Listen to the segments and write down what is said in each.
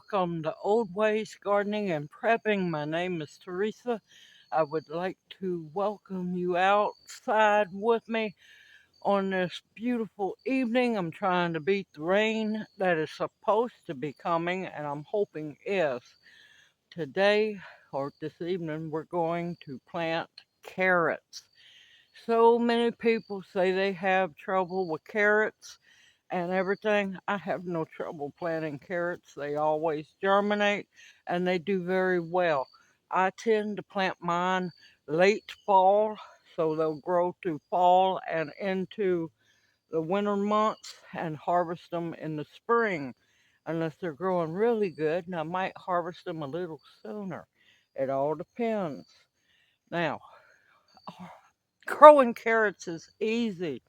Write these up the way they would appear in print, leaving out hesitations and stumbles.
welcome to Old Ways Gardening and Prepping. My name is Teresa. I would like to welcome you outside with me on this beautiful evening. I'm trying to beat the rain that is supposed to be coming, and I'm hoping is. Today or this evening, we're going to plant carrots. So many people say they have trouble with carrots and everything. I have no trouble planting carrots. They always germinate and they do very well. I tend to plant mine late fall so they'll grow through fall and into the winter months and harvest them in the spring. Unless they're growing really good, and I might harvest them a little sooner. It all depends. Now, growing carrots is easy.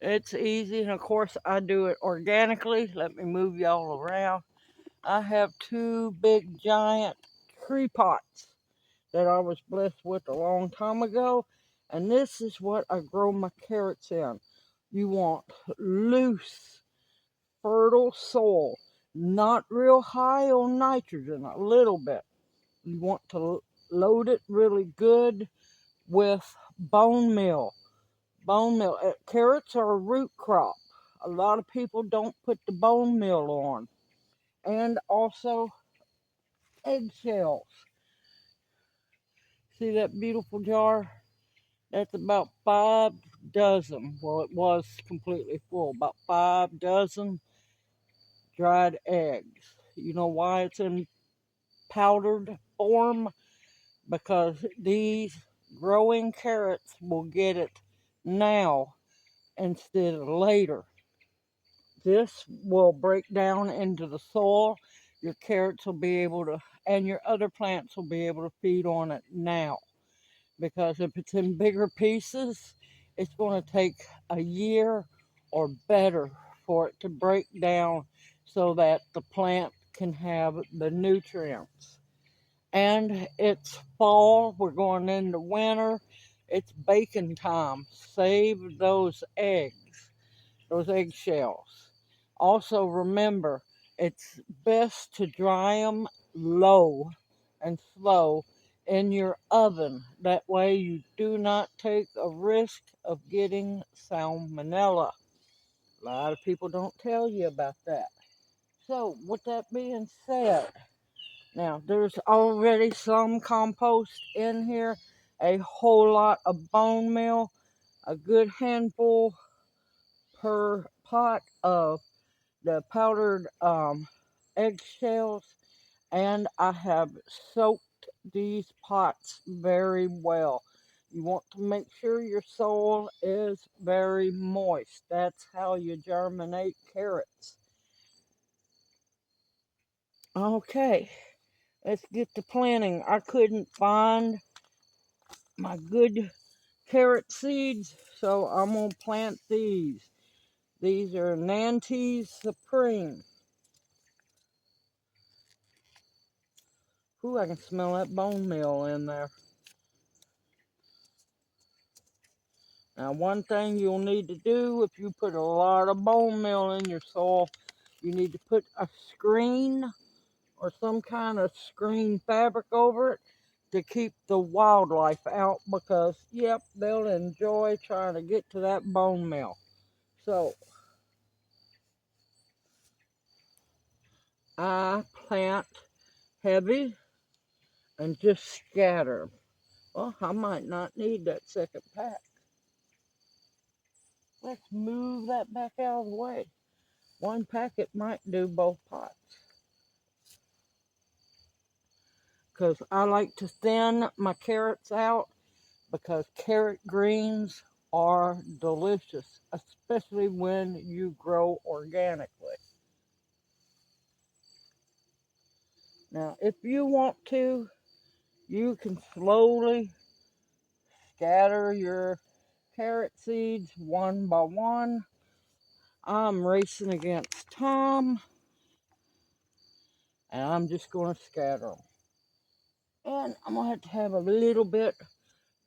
It's easy, and of course, I do it organically. Let me move y'all around. I have two big giant tree pots that I was blessed with a long time ago, and this is what I grow my carrots in. You want loose, fertile soil, not real high on nitrogen, a little bit. You want to load it really good with bone meal. Bone meal. Carrots are a root crop. A lot of people don't put the bone meal on. And also eggshells. See that beautiful jar? That's about 5 dozen. Well, it was completely full. About 5 dozen dried eggs. You know why it's in powdered form? Because these growing carrots will get it now instead of later. This will break down into the soil. Your carrots will be able to, and your other plants will be able to feed on it now. Because if it's in bigger pieces, it's going to take a year or better for it to break down so that the plant can have the nutrients. And it's fall, we're going into winter, it's baking time. Save those eggs, those eggshells. Also remember, it's best to dry them low and slow in your oven. That way you do not take a risk of getting salmonella. A lot of people don't tell you about that. So, with that being said, now there's already some compost in here, a whole lot of bone meal, a good handful per pot of the powdered eggshells, and I have soaked these pots very well. You want to make sure your soil is very moist. That's how you germinate carrots. Okay, let's get to planting. I couldn't find my good carrot seeds, so I'm going to plant these. These are Nantes Supreme. Ooh, I can smell that bone meal in there. Now, one thing you'll need to do if you put a lot of bone meal in your soil, you need to put a screen or some kind of screen fabric over it to keep the wildlife out because, yep, they'll enjoy trying to get to that bone meal. So, I plant heavy and just scatter. Well, I might not need that second pack. Let's move that back out of the way. One packet might do both pots. Because I like to thin my carrots out because carrot greens are delicious, especially when you grow organically. Now, if you want to, you can slowly scatter your carrot seeds one by one. I'm racing against time, and I'm just going to scatter them. And I'm going to have a little bit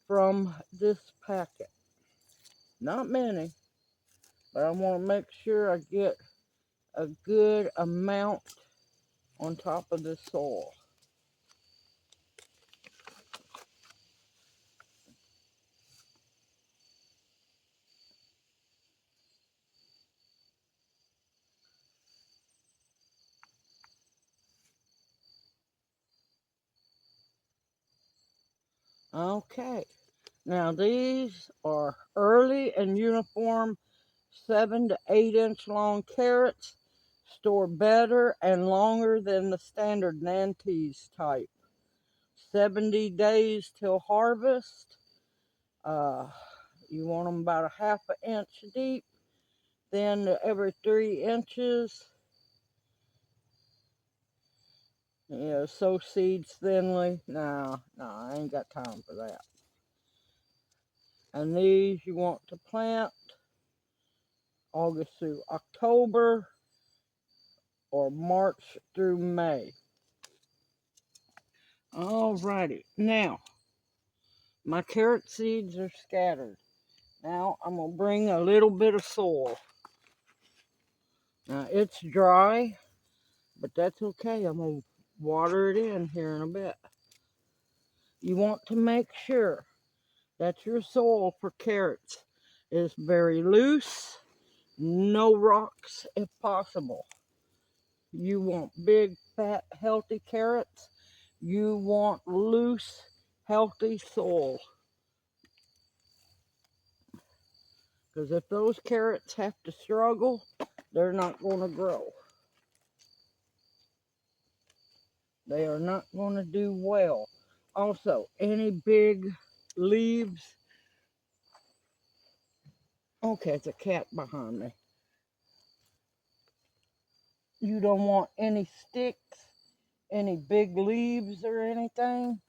from this packet. Not many, but I want to make sure I get a good amount on top of the soil. Okay, now these are early and uniform 7 to 8 inch long carrots, store better and longer than the standard Nantes type. 70 days till harvest. Uh, you want them about a half an inch deep, then every 3 inches. Sow seeds thinly. No, I ain't got time for that. And these you want to plant August through October or March through May. Alrighty, now my carrot seeds are scattered. Now I'm going to bring a little bit of soil. Now it's dry, but that's okay. I'm going to water it in here in a bit. You want to make sure that your soil for carrots is very loose, no rocks if possible. You want big, fat, healthy carrots. You want loose, healthy soil. Because if those carrots have to struggle, they're not going to grow. They are not going to do well. Also, any big leaves. Okay, it's a cat behind me. You don't want any sticks, any big leaves or anything,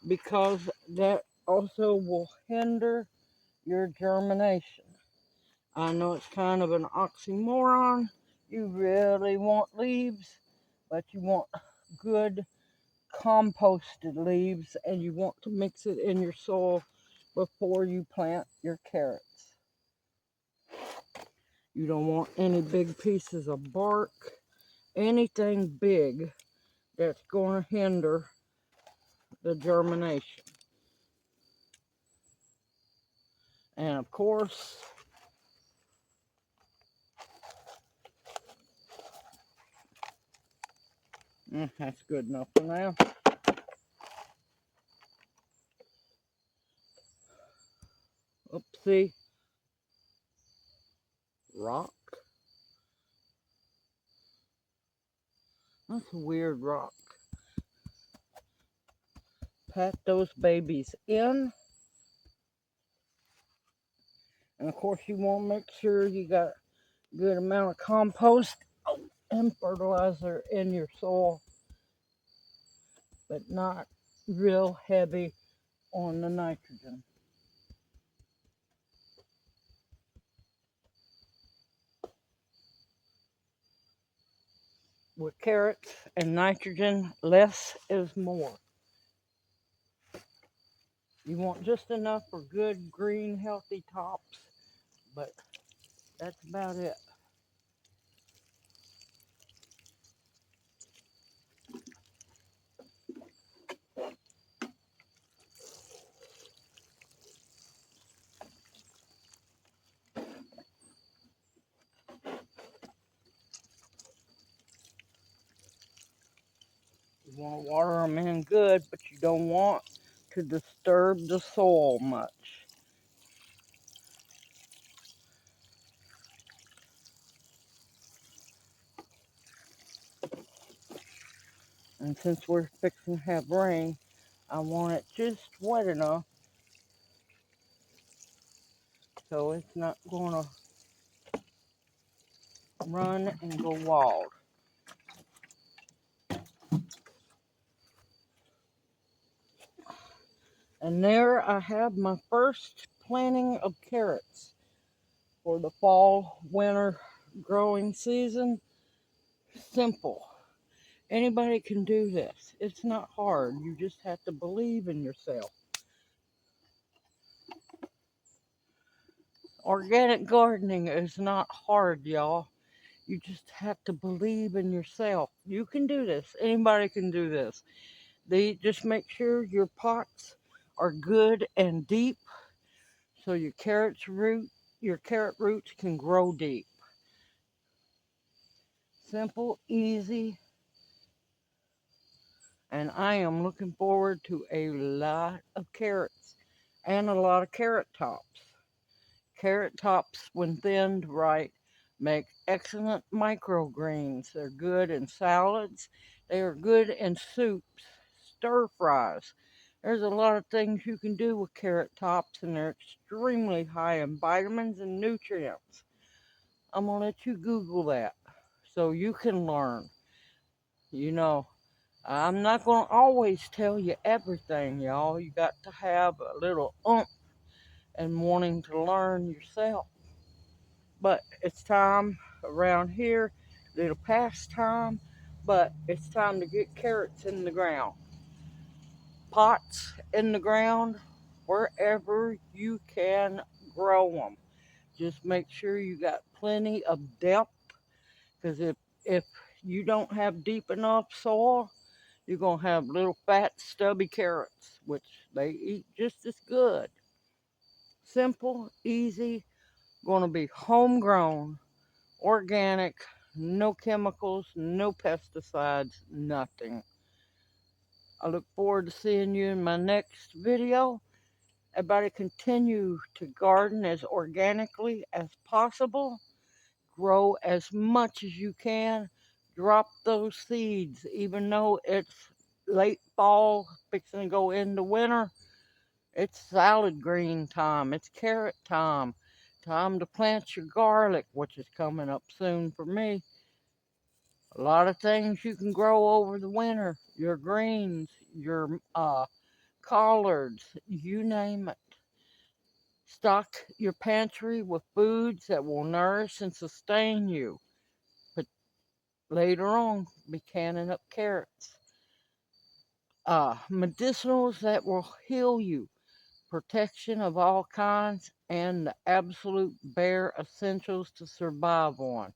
because that also will hinder your germination. I know it's kind of an oxymoron. You really want leaves, but you want good composted leaves, and you want to mix it in your soil before you plant your carrots. You don't want any big pieces of bark, anything big that's going to hinder the germination. And of course, that's good enough for now. Oopsie. Rock. That's a weird rock. Pat those babies in. And of course you want to make sure you got a good amount of compost and fertilizer in your soil, but not real heavy on the nitrogen. With carrots and nitrogen, less is more. You want just enough for good, green, healthy tops, but that's about it. You want to water them in good, but you don't want to disturb the soil much. And since we're fixing to have rain, I want it just wet enough so it's not going to run and go wild. And there I have my first planting of carrots for the fall, winter growing season. Simple. Anybody can do this. It's not hard. You just have to believe in yourself. Organic gardening is not hard, y'all. You just have to believe in yourself. You can do this. Anybody can do this. They just make sure your pots are good and deep so your carrot roots can grow deep. Simple, easy, and I am looking forward to a lot of carrots and a lot of carrot tops. Carrot tops, when thinned right, make excellent microgreens. They're good in salads. They are good in soups, stir fries. There's a lot of things you can do with carrot tops, and they're extremely high in vitamins and nutrients. I'm going to let you Google that so you can learn. You know, I'm not going to always tell you everything, y'all. You got to have a little and wanting to learn yourself. But it's time around here, little past time, but it's time to get carrots in the ground. Pots in the ground, wherever you can grow them. Just make sure you got plenty of depth, because if you don't have deep enough soil, you're going to have little fat, stubby carrots, which they eat just as good. Simple, easy, going to be homegrown, organic, no chemicals, no pesticides, nothing. I look forward to seeing you in my next video. Everybody continue to garden as organically as possible. Grow as much as you can. Drop those seeds, even though it's late fall, fixing to go into winter. It's salad green time. It's carrot time. Time to plant your garlic, which is coming up soon for me. A lot of things you can grow over the winter. Your greens, your collards, you name it. Stock your pantry with foods that will nourish and sustain you. But later on, be canning up carrots. Medicinals that will heal you. Protection of all kinds, and the absolute bare essentials to survive on.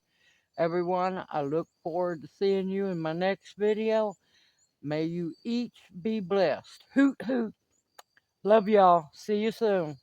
Everyone, I look forward to seeing you in my next video. May you each be blessed. Hoot, hoot. Love y'all. See you soon.